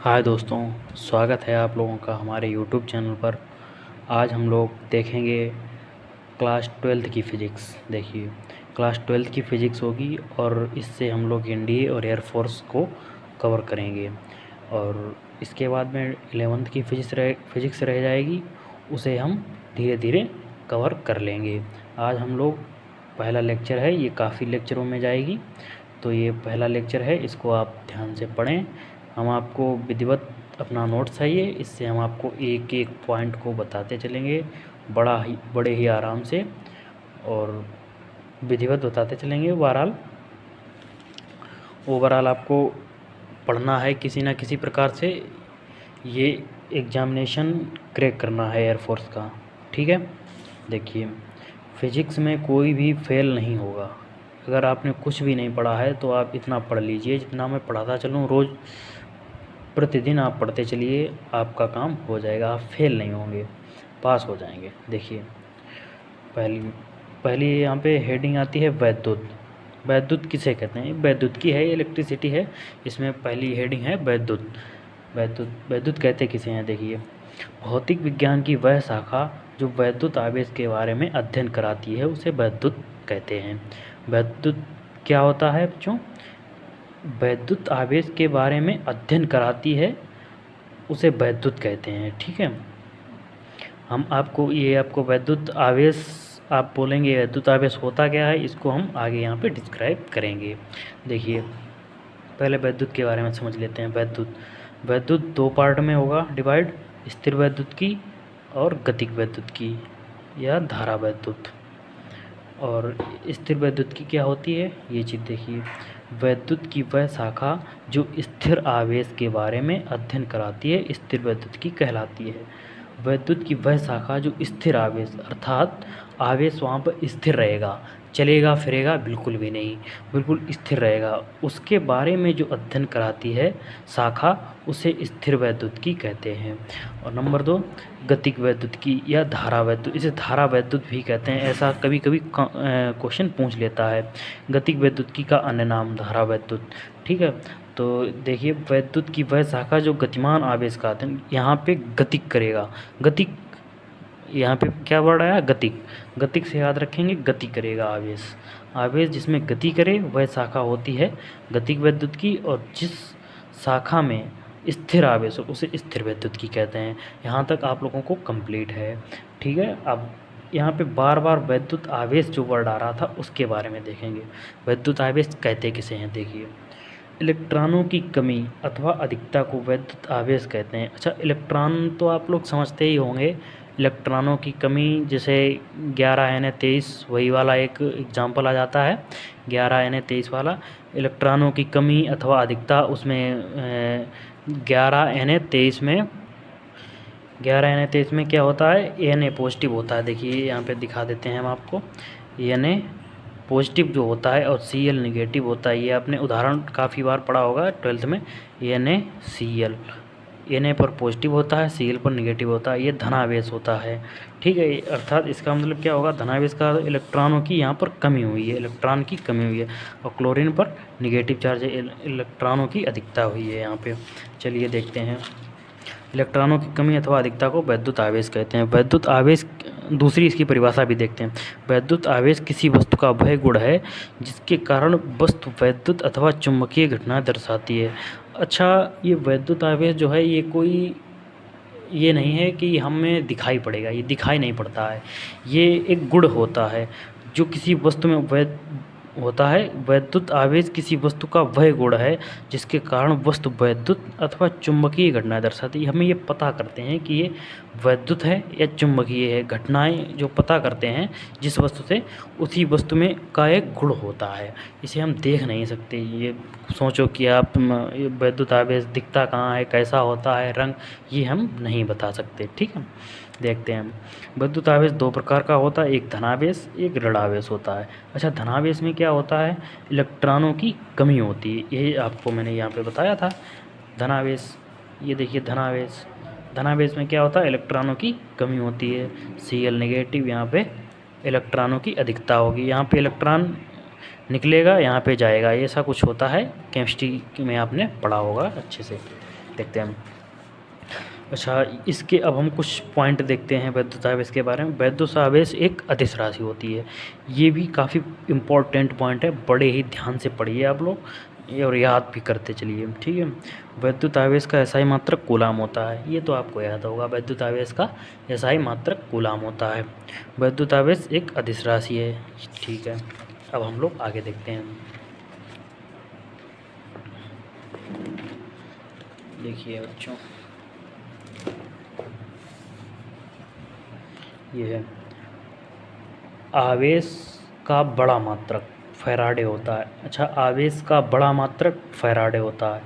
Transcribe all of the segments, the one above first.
हाय दोस्तों, स्वागत है आप लोगों का हमारे यूट्यूब चैनल पर। आज हम लोग देखेंगे क्लास 12th की फ़िज़िक्स। देखिए, क्लास 12th की फ़िज़िक्स होगी और इससे हम लोग एनडीए और एयरफोर्स को कवर करेंगे। और इसके बाद में 11th की फ़िज़िक्स रह जाएगी, उसे हम धीरे धीरे कवर कर लेंगे। आज हम लोग पहला लेक्चर है, ये काफ़ी लेक्चरों में जाएगी, तो ये पहला लेक्चर है, इसको आप ध्यान से पढ़ें। हम आपको विधिवत अपना नोट्स है ये, इससे हम आपको एक एक पॉइंट को बताते चलेंगे बड़े ही आराम से और विधिवत बताते चलेंगे। ओवरऑल आपको पढ़ना है किसी ना किसी प्रकार से, ये एग्जामिनेशन क्रैक करना है एयरफोर्स का, ठीक है। देखिए, फ़िज़िक्स में कोई भी फेल नहीं होगा। अगर आपने कुछ भी नहीं पढ़ा है तो आप इतना पढ़ लीजिए जितना मैं पढ़ाता चलूँ। रोज़ प्रतिदिन आप पढ़ते चलिए, आपका काम हो जाएगा, आप फेल नहीं होंगे, पास हो जाएंगे। देखिए, पहली यहाँ पे हेडिंग आती है वैद्युत। वैद्युत किसे कहते हैं? वैद्युत की है, इलेक्ट्रिसिटी है। इसमें पहली हेडिंग है वैद्युत। वैद्युत कहते किसे हैं? देखिए, भौतिक विज्ञान की वह शाखा जो वैद्युत आवेश के बारे में अध्ययन कराती है, उसे वैद्युत कहते हैं। वैद्युत क्या होता है बच्चों? वैद्युत आवेश के बारे में अध्ययन कराती है, उसे वैद्युत कहते हैं, ठीक है। आपको वैद्युत आवेश, आप बोलेंगे वैद्युत आवेश होता क्या है, इसको हम आगे यहाँ पे डिस्क्राइब करेंगे। देखिए, पहले वैद्युत के बारे में समझ लेते हैं। वैद्युत दो पार्ट में होगा डिवाइड, स्थिर वैद्युत की और गतिक वैद्युत की या धारा वैद्युत। और स्थिर वैद्युत की क्या होती है, ये चीज़ देखिए। वैद्युत की वह शाखा जो स्थिर आवेश के बारे में अध्ययन कराती है, स्थिर वैद्युत की कहलाती है। वैद्युत की वह शाखा जो स्थिर आवेश, अर्थात आवेश वहाँ पर स्थिर रहेगा, चलेगा फिरेगा बिल्कुल भी नहीं, बिल्कुल स्थिर रहेगा, उसके बारे में जो अध्ययन कराती है शाखा, उसे स्थिर वैद्युत की कहते हैं। और नंबर 2, गतिक वैद्युत की या धारा वैद्युत, इसे धारा वैद्युत भी कहते हैं। ऐसा कभी कभी क्वेश्चन पूछ लेता है। गतिक वैद्युत की का अन्य नाम धारा वैद्युत, ठीक है। तो देखिए, वैद्युत की वह शाखा जो गतिमान आवेश का अध्ययन, यहाँ पे गतिक करेगा। गतिक, यहाँ पे क्या वर्ड आया? गतिक। गतिक से याद रखेंगे, गति करेगा आवेश। आवेश जिसमें गति करे वह शाखा होती है गतिक वैद्युत की, और जिस शाखा में स्थिर आवेश हो उसे स्थिर वैद्युत की कहते हैं। यहाँ तक आप लोगों को कंप्लीट है, ठीक है। अब यहाँ पे बार बार वैद्युत आवेश जो वर्ड आ रहा था उसके बारे में देखेंगे। वैद्युत आवेश कहते किसे हैं? देखिए, इलेक्ट्रॉनों की कमी अथवा अधिकता को वैद्युत आवेश कहते हैं। अच्छा, इलेक्ट्रॉन तो आप लोग समझते ही होंगे। इलेक्ट्रॉनों की कमी, जैसे 11Na23, वही वाला एक एग्जाम्पल आ जाता है, 11Na23 वाला। इलेक्ट्रॉनों की कमी अथवा अधिकता, उसमें 11Na23 में क्या होता है? Na पॉजिटिव होता है। देखिए, यहाँ पे दिखा देते हैं हम आपको। Na पॉजिटिव जो होता है और Cl निगेटिव होता है। ये आपने उदाहरण काफ़ी बार पढ़ा होगा 12th में। NaCl, Na पर पॉजिटिव होता है, Cl पर निगेटिव होता है, ये धनावेश होता है, ठीक है। अर्थात इसका मतलब क्या होगा? धनावेश का इलेक्ट्रॉनों की यहाँ पर कमी हुई है, इलेक्ट्रॉन की कमी हुई है। और क्लोरीन पर निगेटिव चार्ज, इलेक्ट्रॉनों की अधिकता हुई है यहाँ पे। चलिए देखते हैं, इलेक्ट्रॉनों की कमी अथवा अधिकता को वैद्युत आवेश कहते हैं। वैद्युत आवेश, दूसरी इसकी परिभाषा भी देखते हैं। वैद्युत आवेश किसी वस्तु का वह गुण है जिसके कारण वस्तु वैद्युत अथवा चुंबकीय घटना दर्शाती है। अच्छा, ये वैद्युत आवेश जो है, ये नहीं है कि हमें दिखाई पड़ेगा, ये दिखाई नहीं पड़ता है। ये एक गुण होता है जो किसी वस्तु में होता है। वैद्युत आवेश किसी वस्तु का वह गुण है जिसके कारण वस्तु वैद्युत अथवा चुंबकीय घटनाएं दर्शाती है। हमें ये पता करते हैं कि ये वैद्युत है या चुंबकीय है, घटनाएं जो पता करते हैं जिस वस्तु से, उसी वस्तु में का एक गुण होता है। इसे हम देख नहीं सकते। ये सोचो कि आप वैद्युत आवेश दिखता कहाँ है, कैसा होता है, रंग, ये हम नहीं बता सकते, ठीक है। देखते हैं, विद्युत आवेश दो प्रकार का होता है, एक धनावेश, एक ऋणावेश होता है। अच्छा, धनावेश में क्या होता है? इलेक्ट्रॉनों की कमी होती है, यही आपको मैंने यहाँ पे बताया था। धनावेश, ये देखिए धनावेश। धनावेश में क्या होता है? इलेक्ट्रॉनों की कमी होती है। Cl नेगेटिव, यहाँ पे इलेक्ट्रॉनों की अधिकता होगी, यहाँ पे इलेक्ट्रॉन निकलेगा, यहाँ पे जाएगा, ऐसा कुछ होता है। केमिस्ट्री में आपने पढ़ा होगा अच्छे से, देखते हैं हम। अच्छा, इसके अब हम कुछ पॉइंट देखते हैं वैद्युत आवेश के बारे में। वैद्युत आवेश एक अदिश राशि होती है। ये भी काफ़ी इम्पोर्टेंट पॉइंट है, बड़े ही ध्यान से पढ़िए आप लोग और याद भी करते चलिए, ठीक है। वैद्युत आवेश का एसआई मात्रक कूलाम होता है, ये तो आपको याद होगा। वैद्युत आवेश का एसआई मात्रक कूलाम होता है। वैद्युत आवेश एक अदिश राशि है, ठीक है। अब हम लोग आगे देखते हैं। देखिए बच्चों, ये है आवेश का बड़ा मात्रक फैराडे होता है। अच्छा, आवेश का बड़ा मात्रक फैराडे होता है,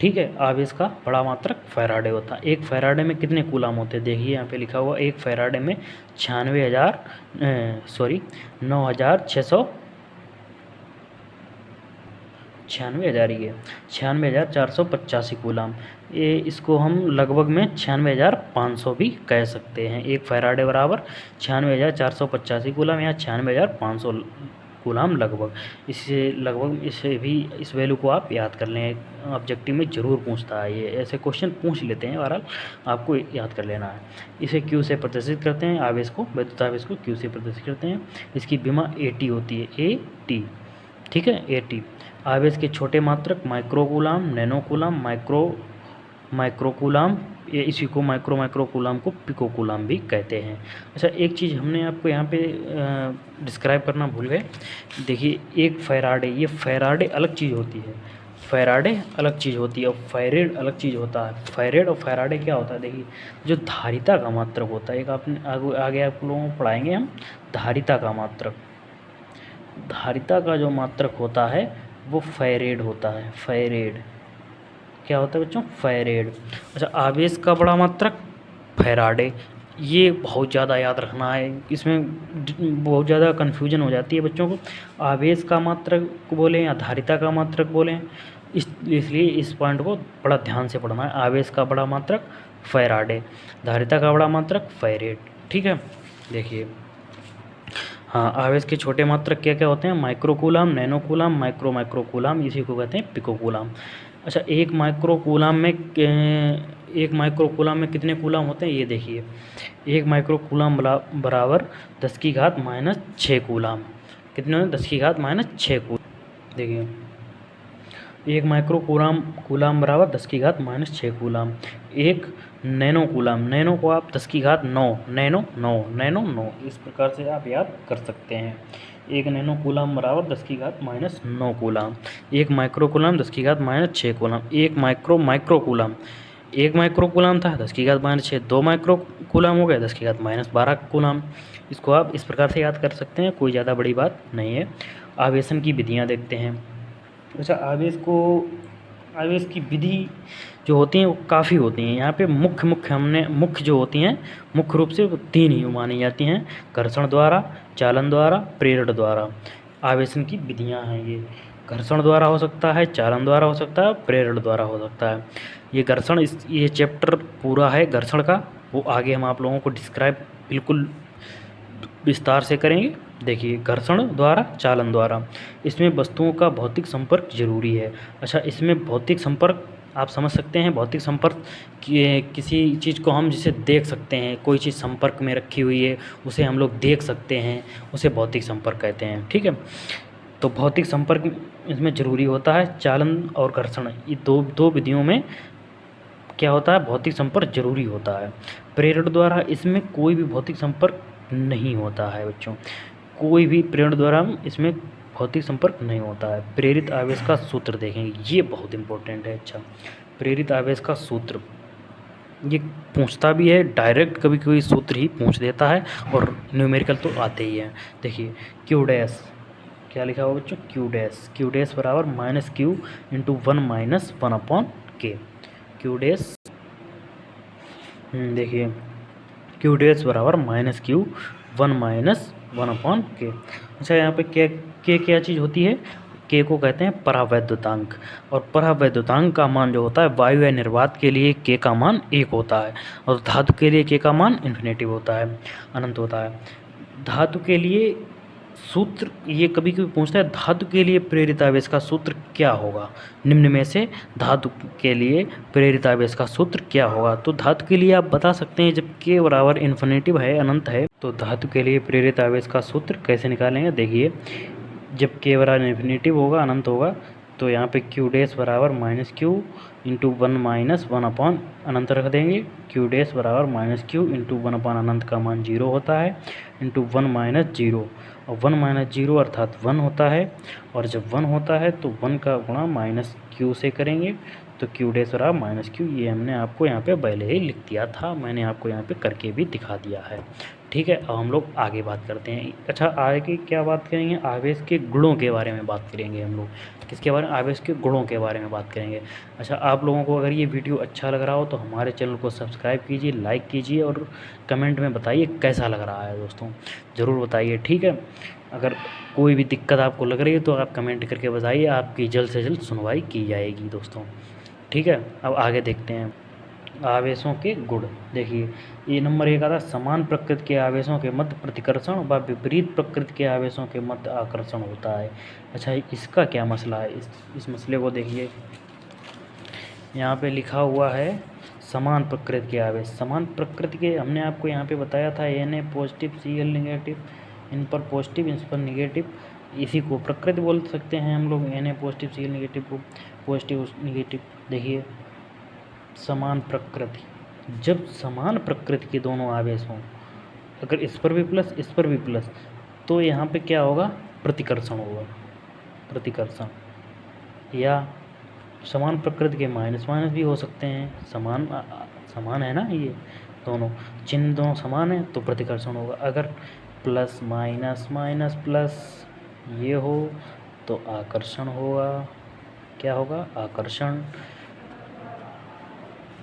ठीक है। आवेश का बड़ा मात्रक फैराडे होता है। एक फैराडे में कितने कूलाम होते हैं? देखिए यहाँ पे लिखा हुआ, एक फैराडे में 96,000 ही है, 96,485 कूलाम। ये इसको हम लगभग में 96,500 भी कह सकते हैं। एक फैराडे बराबर 96,485 कूलाम या 96,500 कूलाम लगभग। इसे भी इस वैल्यू को आप याद कर लें, ऑब्जेक्टिव में ज़रूर पूछता है ये, ऐसे क्वेश्चन पूछ लेते हैं, बहरहाल आपको याद कर लेना है। इसे क्यू से प्रदर्शित करते हैं, आवेश को, वैद्युत आवेश को क्यू से प्रदर्शित करते हैं। इसकी विमा AT होती है, AT, ठीक है, AT। आवेश के छोटे मात्रक माइक्रोकूलाम, नैनोकूलाम, माइक्रोकूलाम, ये इसी को माइक्रोकूलाम को पिकोकूलाम भी कहते हैं। अच्छा, एक चीज़ हमने आपको यहाँ पे डिस्क्राइब करना भूल गए। देखिए, एक फैराडे, ये फैराडे अलग चीज़ होती है, फैराडे अलग चीज़ होती है और फैरेड अलग चीज़ होता है। फैरेड और फैराडे क्या होता है? देखिए, जो धारिता का मात्रक होता है, एक आपने आगे आप लोगों को पढ़ाएंगे हम, धारिता का मात्रक। धारिता का जो मात्रक होता है वो फैरेड होता है। फैरेड क्या होता है बच्चों? फैरेड। अच्छा, आवेश का बड़ा मात्रक फैराडे, ये बहुत ज़्यादा याद रखना है, इसमें बहुत ज़्यादा कन्फ्यूजन हो जाती है बच्चों को। आवेश का मात्रक बोलें या धारिता का मात्रक बोलें, इसलिए इस पॉइंट को बड़ा ध्यान से पढ़ना है। आवेश का बड़ा मात्रक फैराडे, धारिता का बड़ा मात्रक फैरेड, ठीक है। देखिए, हाँ, आवेश के छोटे मात्रक क्या क्या होते हैं? माइक्रोकूलाम, नैनोकूलाम, माइक्रोकूलाम, इसी को कहते हैं पिकोकूलाम। अच्छा, एक माइक्रोकूलाम में कितने कूलाम होते हैं? ये देखिए, एक माइक्रोकूलाम बराबर 10⁻⁻6 कूलाम। कितने होते हैं? 10⁻⁻6 कूलाम। देखिए, एक माइक्रोकूलाम बराबर 10⁻⁻6 कूलाम। एक नैनोकूलाम, नैनो को आप 10⁻9, नैनो, इस प्रकार से आप याद कर सकते हैं। एक नैनोकूलाम बराबर 10⁻⁻9 कूलाम। एक माइक्रोकूलाम 10⁻⁻6 कूलाम। एक माइक्रोकूलाम, एक माइक्रोकूलाम था 10⁻⁻6, 2 माइक्रोकूलाम हो गया 10⁻⁻12 कूलाम। इसको आप इस प्रकार से याद कर सकते हैं, कोई ज़्यादा बड़ी बात नहीं है। आवेशन की विधियाँ देखते हैं। अच्छा, आवेश की विधि जो होती हैं वो काफ़ी होती हैं। यहाँ पे मुख्य जो होती हैं, मुख्य रूप से वो 3 ही मानी जाती हैं: घर्षण द्वारा, चालन द्वारा, प्रेरण द्वारा। आवेशन की विधियाँ हैं ये, घर्षण द्वारा हो सकता है, चालन द्वारा हो सकता है, प्रेरण द्वारा हो सकता है। ये चैप्टर पूरा है घर्षण का, वो आगे हम आप लोगों को डिस्क्राइब बिल्कुल विस्तार से करेंगे। देखिए, घर्षण द्वारा, चालन द्वारा, इसमें वस्तुओं का भौतिक संपर्क जरूरी है। अच्छा, इसमें भौतिक संपर्क आप समझ सकते हैं। भौतिक संपर्क किसी चीज़ को हम जिसे देख सकते हैं, कोई चीज़ संपर्क में रखी हुई है उसे हम लोग देख सकते हैं, उसे भौतिक संपर्क कहते हैं, ठीक है। तो भौतिक संपर्क इसमें ज़रूरी होता है। चालन और घर्षण, ये दो विधियों में क्या होता है? भौतिक संपर्क जरूरी होता है। प्रेरण द्वारा इसमें कोई भी भौतिक संपर्क नहीं होता है बच्चों, कोई भी प्रेरण द्वारा इसमें भौतिक संपर्क नहीं होता है। प्रेरित आवेश का सूत्र देखेंगे, ये बहुत इंपॉर्टेंट है। अच्छा, प्रेरित आवेश का सूत्र ये पूछता भी है डायरेक्ट, कभी कभी सूत्र ही पूछ देता है, और न्यूमेरिकल तो आते ही हैं। देखिए, क्यू डैश, क्या लिखा हुआ बच्चों? क्यू डैश बराबर -q × 1 - 1/k। क्यू डैश, देखिए, क्यू डैश बराबर -q 1 - 1/k। अच्छा, यहाँ पे क्या चीज़ होती है? के को कहते हैं परावैद्युतांक, और परावैद्युतांक का मान जो होता है, वायु या निर्वात के लिए के का मान 1 होता है, और धातु के लिए के का मान इन्फिनेटिव होता है, अनंत होता है। धातु के लिए सूत्र ये कभी कभी पूछता है धातु के लिए प्रेरित आवेश का सूत्र क्या होगा, निम्न में से धातु के लिए प्रेरित आवेश का सूत्र क्या होगा। तो धातु के लिए आप बता सकते हैं जब k बराबर इन्फिनिटिव है, अनंत है, तो धातु के लिए प्रेरित आवेश का सूत्र कैसे निकालेंगे। देखिए जब k बराबर इन्फिनिटिव होगा, अनंत होगा, तो यहाँ पे q डैश बराबर minus Q into one minus one upon अनंत रख देंगे। q डैश बराबर minus Q into one upon अनंत का मान 0 होता है, इंटू वन माइनस जीरो, और वन माइनस जीरो अर्थात 1 होता है, और जब 1 होता है तो 1 का गुणा माइनस क्यू से करेंगे, तो q डैश बराबर माइनस क्यू। ये हमने आपको यहाँ पे पहले ही लिख दिया था, मैंने आपको यहाँ पे करके भी दिखा दिया है। ठीक है, अब हम लोग आगे बात करते हैं। अच्छा, आगे क्या बात करेंगे, आवेश के गुणों के बारे में बात करेंगे हम लोग। किसके बारे में, आवेश के गुणों के बारे में बात करेंगे। अच्छा, आप लोगों को अगर ये वीडियो अच्छा लग रहा हो तो हमारे चैनल को सब्सक्राइब कीजिए, लाइक कीजिए, और कमेंट में बताइए कैसा लग रहा है दोस्तों, ज़रूर बताइए। ठीक है, अगर कोई भी दिक्कत आपको लग रही है तो आप कमेंट करके बताइए, आपकी जल्द से जल्द सुनवाई की जाएगी दोस्तों। ठीक है, अब आगे देखते हैं आवेशों के गुण। देखिए ये नंबर 1 आता है, समान प्रकृति के आवेशों के मध्य प्रतिकर्षण व विपरीत प्रकृति के आवेशों के मध्य आकर्षण होता है। अच्छा, इसका क्या मसला है, इस मसले को देखिए। यहाँ पे लिखा हुआ है समान प्रकृति के आवेश। समान प्रकृति के हमने आपको यहाँ पे बताया था Na पॉजिटिव Cl नेगेटिव, इन पर पॉजिटिव इन पर निगेटिव, इसी को प्रकृति बोल सकते हैं हम लोग। Na पॉजिटिव Cl नेगेटिव को पॉजिटिव निगेटिव। देखिए समान प्रकृति, जब समान प्रकृति के दोनों आवेश हों, अगर इस पर भी प्लस इस पर भी प्लस, तो यहाँ पे क्या होगा, प्रतिकर्षण होगा। प्रतिकर्षण, या समान प्रकृति के माइनस माइनस भी हो सकते हैं। समान है ना, ये दोनों चिन्ह दोनों समान है तो प्रतिकर्षण होगा। अगर प्लस माइनस माइनस प्लस ये हो तो आकर्षण होगा। क्या होगा, आकर्षण।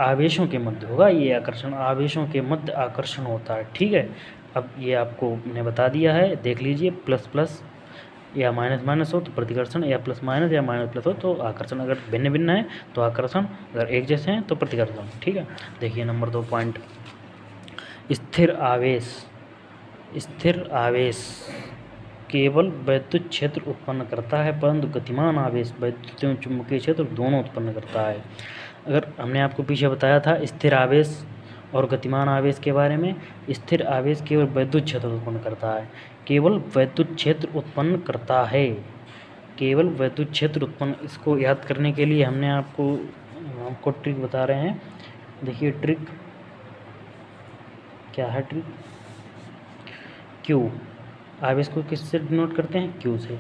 आवेशों के मध्य होगा ये आकर्षण, आवेशों के मध्य आकर्षण होता है। ठीक है, अब ये आपको मैंने बता दिया है, देख लीजिए। प्लस प्लस या माइनस माइनस हो तो प्रतिकर्षण, या प्लस माइनस या माइनस प्लस हो तो आकर्षण। अगर भिन्न भिन्न है तो आकर्षण, अगर एक जैसे हैं तो प्रतिकर्षण। ठीक है, देखिए नंबर 2 पॉइंट, स्थिर आवेश। स्थिर आवेश केवल वैद्युत क्षेत्र उत्पन्न करता है, परंतु गतिमान आवेश वैद्युत एवं चुंबकीय क्षेत्र दोनों उत्पन्न करता है। अगर हमने आपको पीछे बताया था स्थिर आवेश और गतिमान आवेश के बारे में। स्थिर आवेश केवल वैद्युत क्षेत्र उत्पन्न करता है, केवल वैद्युत क्षेत्र उत्पन्न करता है, केवल वैद्युत क्षेत्र उत्पन्न। इसको याद करने के लिए हमने आपको ट्रिक बता रहे हैं। देखिए ट्रिक क्या है, ट्रिक क्यू। आवेश को किससे डिनोट करते हैं, क्यू से।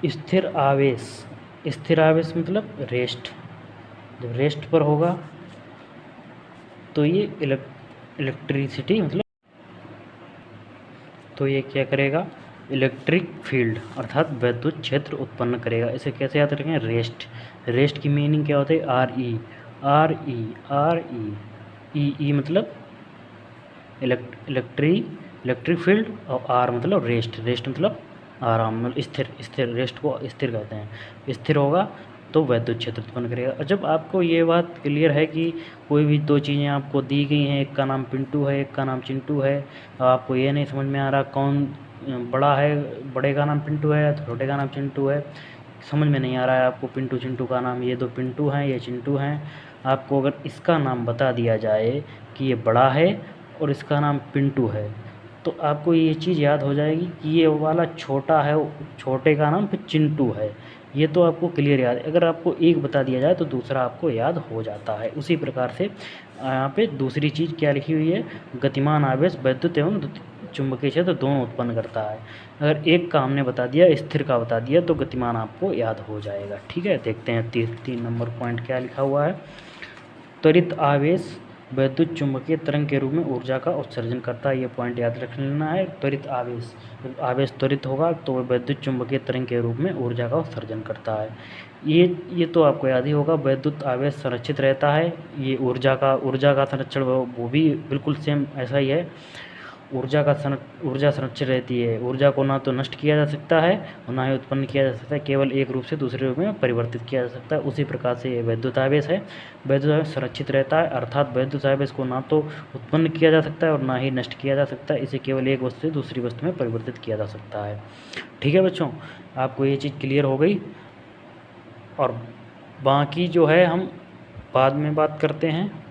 स्थिर आवेश, स्थिर आवेश मतलब रेस्ट, जब रेस्ट पर होगा तो ये इलेक्ट्रिसिटी मतलब, तो ये क्या करेगा, इलेक्ट्रिक फील्ड अर्थात वैद्युत क्षेत्र उत्पन्न करेगा। इसे कैसे याद रखेंगे, रेस्ट। रेस्ट की मीनिंग क्या होता है, RE मतलब इलेक्ट्रिक फील्ड, और R मतलब रेस्ट। रेस्ट मतलब आराम, मतलब स्थिर। रेस्ट को स्थिर कहते हैं। स्थिर होगा तो वैद्युत क्षेत्र उत्पन्न करेगा। और जब आपको ये बात क्लियर है कि कोई भी दो चीज़ें आपको दी गई हैं, एक का नाम पिंटू है, एक का नाम चिंटू है, आपको ये नहीं समझ में आ रहा कौन बड़ा है, बड़े का नाम पिंटू है या छोटे का नाम चिंटू है, समझ में नहीं आ रहा है आपको पिंटू चिंटू का नाम, ये दो पिंटू हैं ये चिंटू हैं, आपको अगर इसका नाम बता दिया जाए कि ये बड़ा है और इसका नाम पिंटू है, तो आपको ये चीज़ याद हो जाएगी कि ये वाला छोटा है, छोटे का नाम फिर चिंटू है। ये तो आपको क्लियर याद है। अगर आपको एक बता दिया जाए तो दूसरा आपको याद हो जाता है। उसी प्रकार से यहाँ पे दूसरी चीज़ क्या लिखी हुई है, गतिमान आवेश वैद्युत एवं चुंबकीय क्षेत्र दोनों उत्पन्न करता है। अगर एक का हमने बता दिया, स्थिर का बता दिया, तो गतिमान आपको याद हो जाएगा। ठीक है, देखते हैं 3 नंबर पॉइंट क्या लिखा हुआ है। त्वरित आवेश वैद्युत चुंबकीय तरंग के रूप में ऊर्जा का उत्सर्जन करता है। ये पॉइंट याद रख लेना है। त्वरित आवेश, जब आवेश त्वरित होगा तो वह वैद्युत चुंबकीय तरंग के रूप में ऊर्जा का उत्सर्जन करता है। ये तो आपको याद ही होगा। वैद्युत आवेश संरक्षित रहता है, ये ऊर्जा का संरक्षण वो भी बिल्कुल सेम ऐसा ही है। ऊर्जा संरक्षित रहती है। ऊर्जा को ना तो नष्ट किया जा सकता है और ना ही उत्पन्न किया जा सकता है, केवल एक रूप से दूसरे रूप में परिवर्तित किया जा सकता है। उसी प्रकार से ये वैद्युत आवेश है। वैद्युत आवेश संरक्षित रहता है, अर्थात वैद्युत आवेश को ना तो उत्पन्न किया जा सकता है और ना ही नष्ट किया जा सकता है। इसे केवल एक वस्तु से दूसरी वस्तु में परिवर्तित किया जा सकता है। ठीक है बच्चों, आपको ये चीज़ क्लियर हो गई। और बाकी जो है हम बाद में बात करते हैं।